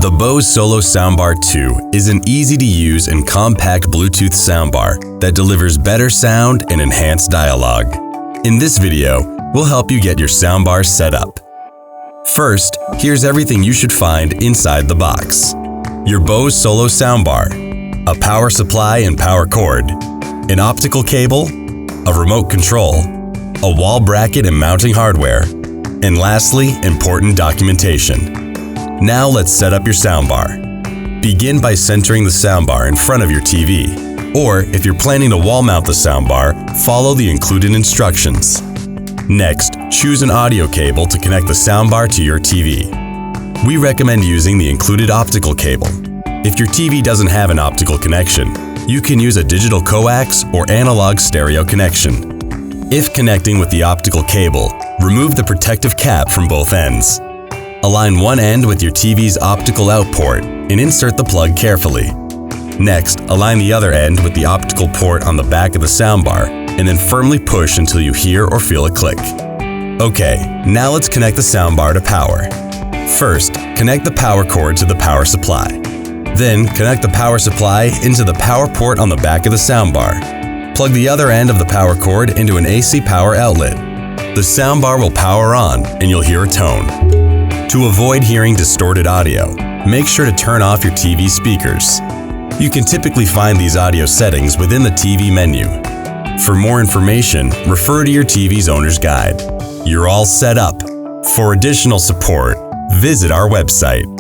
The Bose Solo Soundbar 2 is an easy-to-use and compact Bluetooth soundbar that delivers better sound and enhanced dialogue. In this video, we'll help you get your soundbar set up. First, here's everything you should find inside the box. Your Bose Solo Soundbar, a power supply and power cord, an optical cable, a remote control, a wall bracket and mounting hardware, and lastly, important documentation. Now let's set up your soundbar. Begin by centering the soundbar in front of your TV, or if you're planning to wall mount the soundbar, follow the included instructions. Next, choose an audio cable to connect the soundbar to your TV. We recommend using the included optical cable. If your TV doesn't have an optical connection, you can use a digital coax or analog stereo connection. If connecting with the optical cable, remove the protective cap from both ends. Align one end with your TV's optical out port and insert the plug carefully. Next, align the other end with the optical port on the back of the soundbar and then firmly push until you hear or feel a click. Okay, now let's connect the soundbar to power. First, connect the power cord to the power supply. Then, connect the power supply into the power port on the back of the soundbar. Plug the other end of the power cord into an AC power outlet. The soundbar will power on and you'll hear a tone. To avoid hearing distorted audio, make sure to turn off your TV speakers. You can typically find these audio settings within the TV menu. For more information, refer to your TV's owner's guide. You're all set up. For additional support, visit our website.